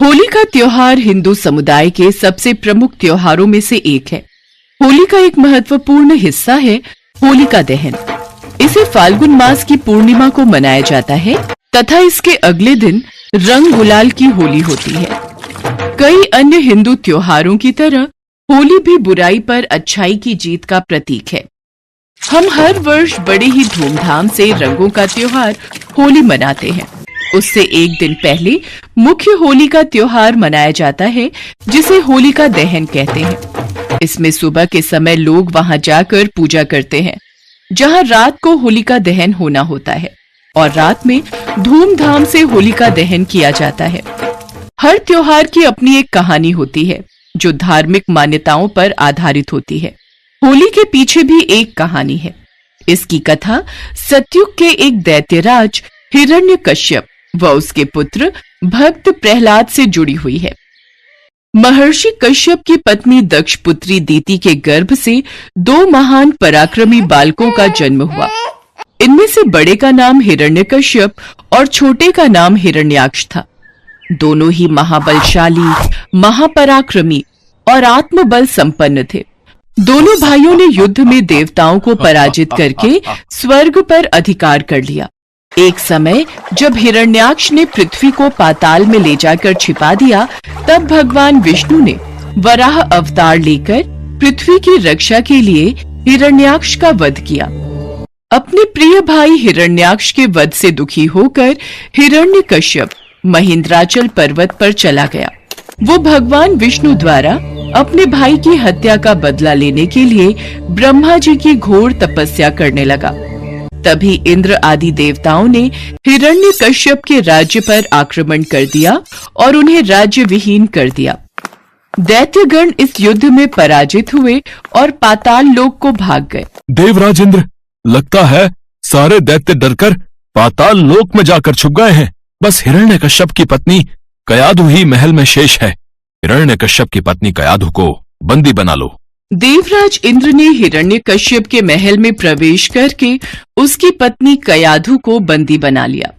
होली का त्योहार हिंदू समुदाय के सबसे प्रमुख त्योहारों में से एक है। होली का एक महत्वपूर्ण हिस्सा है होलिका दहन। इसे फाल्गुन मास की पूर्णिमा को मनाया जाता है तथा इसके अगले दिन रंग गुलाल की होली होती है। कई अन्य हिंदू त्योहारों की तरह होली भी बुराई पर अच्छाई की जीत का प्रतीक है। हम हर वर्ष बड़े ही धूमधाम से रंगों का त्योहार होली मनाते हैं। उससे एक दिन पहले मुख्य होली का त्योहार मनाया जाता है, जिसे होलिका दहन कहते हैं। इसमें सुबह के समय लोग वहां जाकर पूजा करते हैं, जहां रात को होलिका दहन होना होता है और रात में धूमधाम से होलिका दहन किया जाता है। हर त्योहार की अपनी एक कहानी होती है, जो धार्मिक मान्यताओं पर आधारित होती है। होली के पीछे भी एक कहानी है। इसकी कथा सतयुग के एक दैत्यराज हिरण्यकश्यप व उसके पुत्र भक्त प्रहलाद से जुड़ी हुई है। महर्षि कश्यप की पत्नी दक्ष पुत्री दीति के गर्भ से दो महान पराक्रमी बालकों का जन्म हुआ। इनमें से बड़े का नाम हिरण्यकश्यप और छोटे का नाम हिरण्याक्ष था। दोनों ही महाबलशाली, महापराक्रमी और आत्मबल संपन्न थे। दोनों भाइयों ने युद्ध में देवताओं को पराजित करके स्वर्ग पर अधिकार कर लिया। एक समय जब हिरण्याक्ष ने पृथ्वी को पाताल में ले जाकर छिपा दिया, तब भगवान विष्णु ने वराह अवतार लेकर पृथ्वी की रक्षा के लिए हिरण्याक्ष का वध किया। अपने प्रिय भाई हिरण्याक्ष के वध से दुखी होकर हिरण्यकश्यप महेंद्राचल पर्वत पर चला गया। वो भगवान विष्णु द्वारा अपने भाई की हत्या का बदला लेने के लिए ब्रह्मा जी की घोर तपस्या करने लगा। तभी इंद्र आदि देवताओं ने हिरण्यकश्यप के राज्य पर आक्रमण कर दिया और उन्हें राज्य विहीन कर दिया। दैत्यगण इस युद्ध में पराजित हुए और पाताल लोक को भाग गए। देवराज इंद्र, लगता है सारे दैत्य डरकर पाताल लोक में जाकर छुप गए हैं। बस हिरण्यकश्यप की पत्नी कयाधु ही महल में शेष है। हिरण्यकश्यप की पत्नी कयाधु को बंदी बना लो। देवराज इंद्र ने हिरण्यकश्यप के महल में प्रवेश करके उसकी पत्नी कयाधु को बंदी बना लिया।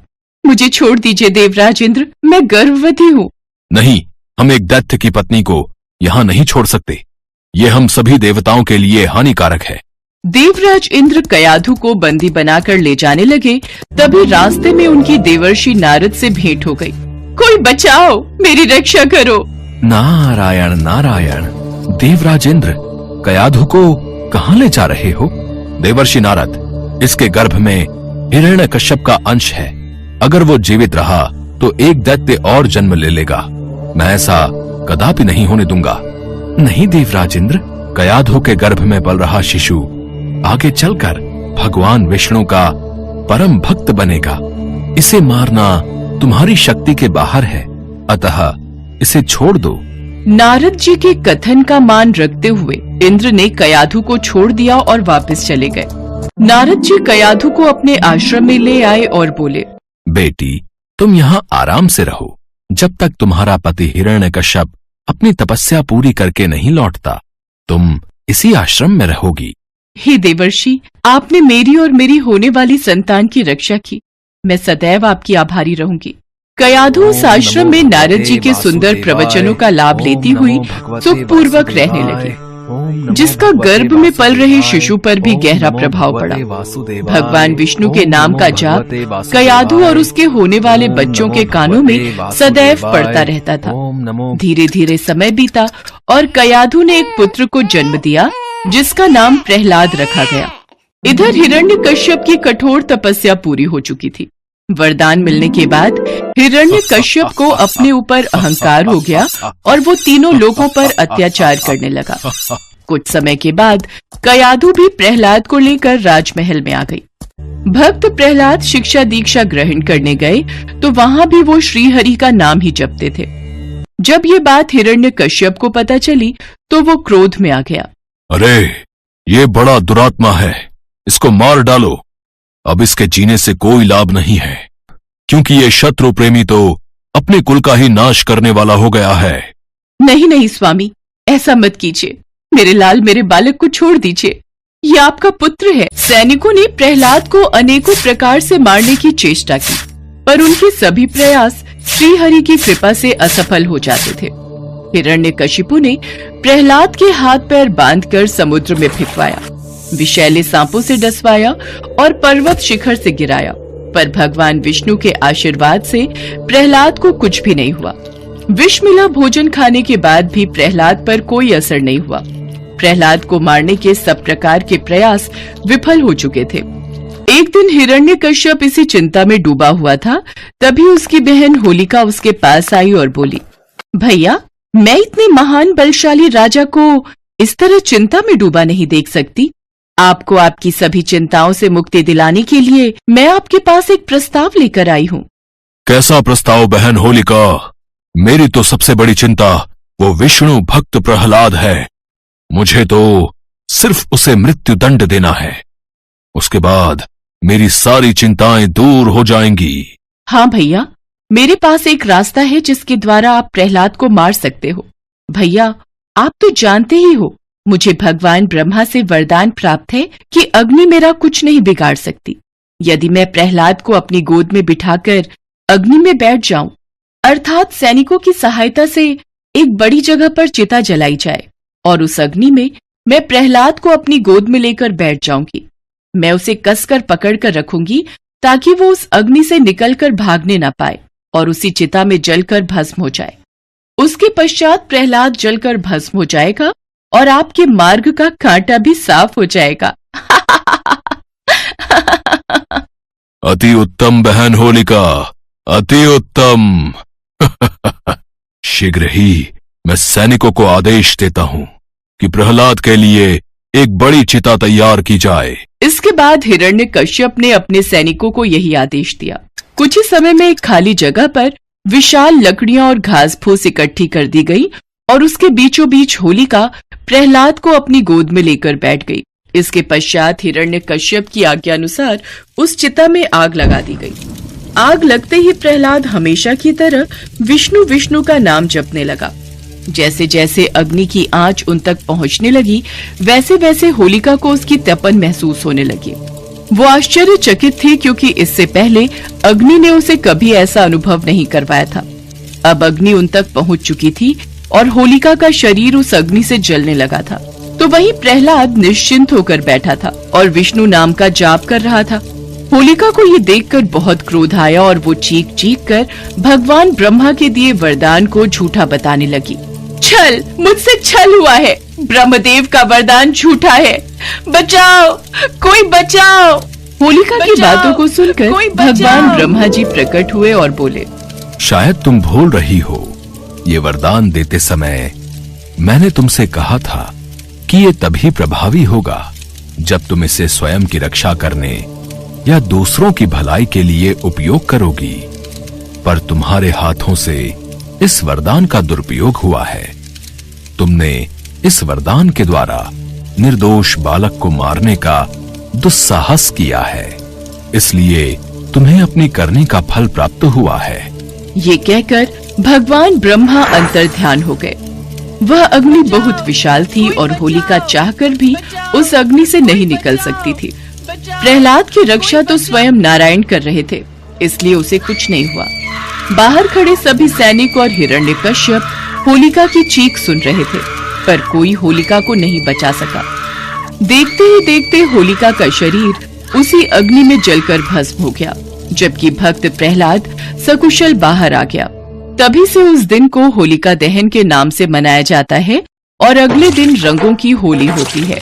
मुझे छोड़ दीजिए देवराज इंद्र, मैं गर्भवती हूँ। नहीं, हम एक दैत्य की पत्नी को यहाँ नहीं छोड़ सकते। ये हम सभी देवताओं के लिए हानिकारक है। देवराज इंद्र कयाधु को बंदी बनाकर ले जाने लगे। तभी रास्ते में उनकी देवर्षि नारद से भेंट हो गई। कोई बचाओ, मेरी रक्षा करो। नारायण नारायण। देवराज इंद्र, कयाधु को कहाँ ले जा रहे हो? देवर्षि नारद, इसके गर्भ में हिरण्यकश्यप का अंश है। अगर वो जीवित रहा तो एक दैत्य और जन्म ले लेगा। मैं ऐसा कदापि नहीं होने दूंगा। नहीं देवराज इंद्र, कयाधु के गर्भ में पल रहा शिशु आगे चलकर भगवान विष्णु का परम भक्त बनेगा। इसे मारना तुम्हारी शक्ति के बाहर है, अतः इसे छोड़ दो। नारद जी के कथन का मान रखते हुए इंद्र ने कयाधु को छोड़ दिया और वापस चले गए। नारद जी कयाधु को अपने आश्रम में ले आए और बोले, बेटी, तुम यहाँ आराम से रहो। जब तक तुम्हारा पति हिरण्यकश्यप अपनी तपस्या पूरी करके नहीं लौटता, तुम इसी आश्रम में रहोगी। हे देवर्षि, आपने मेरी और मेरी होने वाली संतान की रक्षा की। मैं सदैव आपकी आभारी रहूंगी। कयाधु उस आश्रम में नारद जी के सुंदर प्रवचनों का लाभ लेती हुई सुखपूर्वक रहने लगी, जिसका गर्भ में पल रहे शिशु पर भी गहरा प्रभाव पड़ा। भगवान विष्णु के नाम का जाप कयाधु और उसके होने वाले बच्चों के कानों में सदैव पड़ता रहता था। धीरे धीरे समय बीता और कयाधु ने एक पुत्र को जन्म दिया, जिसका नाम प्रहलाद रखा गया। इधर हिरण्यकश्यप की कठोर तपस्या पूरी हो चुकी थी। वरदान मिलने के बाद हिरण्यकश्यप को अपने ऊपर अहंकार हो गया और वो तीनों लोगों पर अत्याचार करने लगा। कुछ समय के बाद कयाधु भी प्रहलाद को लेकर राजमहल में आ गई। भक्त प्रहलाद शिक्षा दीक्षा ग्रहण करने गए तो वहां भी वो श्रीहरि का नाम ही जपते थे। जब ये बात हिरण्यकश्यप को पता चली तो वो क्रोध में आ गया। अरे, ये बड़ा दुरात्मा है, इसको मार डालो। अब इसके जीने से कोई लाभ नहीं है, क्योंकि ये शत्रु प्रेमी तो अपने कुल का ही नाश करने वाला हो गया है। नहीं नहीं स्वामी, ऐसा मत कीजिए। मेरे लाल, मेरे बालक को छोड़ दीजिए। ये आपका पुत्र है। सैनिकों ने प्रहलाद को अनेकों प्रकार से मारने की चेष्टा की, पर उनके सभी प्रयास श्रीहरि की कृपा से असफल हो जाते थे। हिरण्यकशिपु ने प्रहलाद के हाथ पैर बांधकर समुद्र में फेंकवाया, विषैले सांपों से डसवाया और पर्वत शिखर से गिराया, पर भगवान विष्णु के आशीर्वाद से प्रहलाद को कुछ भी नहीं हुआ। विष मिला भोजन खाने के बाद भी प्रहलाद पर कोई असर नहीं हुआ। प्रहलाद को मारने के सब प्रकार के प्रयास विफल हो चुके थे। एक दिन हिरण्यकश्यप इसी चिंता में डूबा हुआ था, तभी उसकी बहन होलिका उसके पास आई और बोली, भैया, मैं इतने महान बलशाली राजा को इस तरह चिंता में डूबा नहीं देख सकती। आपको आपकी सभी चिंताओं से मुक्ति दिलाने के लिए मैं आपके पास एक प्रस्ताव लेकर आई हूँ। कैसा प्रस्ताव बहन होलिका? मेरी तो सबसे बड़ी चिंता वो विष्णु भक्त प्रहलाद है। मुझे तो सिर्फ उसे मृत्यु दंड देना है, उसके बाद मेरी सारी चिंताएं दूर हो जाएंगी। हाँ भैया, मेरे पास एक रास्ता है जिसके द्वारा आप प्रहलाद को मार सकते हो। भैया, आप तो जानते ही हो, मुझे भगवान ब्रह्मा से वरदान प्राप्त है कि अग्नि मेरा कुछ नहीं बिगाड़ सकती। यदि मैं प्रहलाद को अपनी गोद में बिठाकर अग्नि में बैठ जाऊं, अर्थात सैनिकों की सहायता से एक बड़ी जगह पर चिता जलाई जाए और उस अग्नि में मैं प्रहलाद को अपनी गोद में लेकर बैठ जाऊंगी। मैं उसे कसकर पकड़कर रखूंगी ताकि वो उस अग्नि से निकलकर भागने न पाए और उसी चिता में जलकर भस्म हो जाए। उसके पश्चात प्रहलाद जलकर भस्म हो जाएगा और आपके मार्ग का कांटा भी साफ हो जाएगा। अति उत्तम बहन होलिका, अति उत्तम। शीघ्र ही मैं सैनिकों को आदेश देता हूँ कि प्रहलाद के लिए एक बड़ी चिता तैयार की जाए। इसके बाद हिरण्यकश्यप ने अपने सैनिकों को यही आदेश दिया। कुछ ही समय में एक खाली जगह पर विशाल लकड़ियां और घास फूस इकट्ठी कर दी गई और उसके बीचों बीच होलिका प्रहलाद को अपनी गोद में लेकर बैठ गई। इसके पश्चात हिरण्यकश्यप की आज्ञा अनुसार उस चिता में आग लगा दी गई। आग लगते ही प्रहलाद हमेशा की तरह विष्णु विष्णु का नाम जपने लगा। जैसे जैसे अग्नि की आंच उन तक पहुंचने लगी, वैसे वैसे होलिका को उसकी तपन महसूस होने लगी। वो आश्चर्यचकित थी, क्योंकि इससे पहले अग्नि ने उसे कभी ऐसा अनुभव नहीं करवाया था। अब अग्नि उन तक पहुंच चुकी थी और होलिका का शरीर उस अग्नि से जलने लगा था। तो वहीं प्रहलाद निश्चिंत होकर बैठा था और विष्णु नाम का जाप कर रहा था। होलिका को ये देखकर बहुत क्रोध आया और वो चीख चीख कर भगवान ब्रह्मा के दिए वरदान को झूठा बताने लगी। छल, मुझसे छल हुआ है। ब्रह्मदेव का वरदान झूठा है। बचाओ, कोई बचाओ। होलिका की बातों को सुनकर भगवान ब्रह्मा जी प्रकट हुए और बोले, शायद तुम भूल रही हो, ये वरदान देते समय मैंने तुमसे कहा था कि ये तभी प्रभावी होगा जब तुम इसे स्वयं की रक्षा करने या दूसरों की भलाई के लिए उपयोग करोगी, पर तुम्हारे हाथों से इस वरदान का दुरुपयोग हुआ है। तुमने इस वरदान के द्वारा निर्दोष बालक को मारने का दुस्साहस किया है, इसलिए तुम्हें अपनी करने का फल प्राप्त हुआ है। ये कहकर भगवान ब्रह्मा अंतर्ध्यान हो गए। वह अग्नि बहुत विशाल थी और होलिका चाहकर भी उस अग्नि से नहीं निकल सकती थी। प्रहलाद की रक्षा तो स्वयं नारायण कर रहे थे, इसलिए उसे कुछ नहीं हुआ। बाहर खड़े सभी सैनिक और हिरण्यकश्यप होलिका की चीख सुन रहे थे, पर कोई होलिका को नहीं बचा सका। देखते ही देखते होलिका का शरीर उसी अग्नि में जलकर भस्म हो गया, जबकि भक्त प्रहलाद सकुशल बाहर आ गया। तभी से उस दिन को होलिका दहन के नाम से मनाया जाता है और अगले दिन रंगों की होली होती है।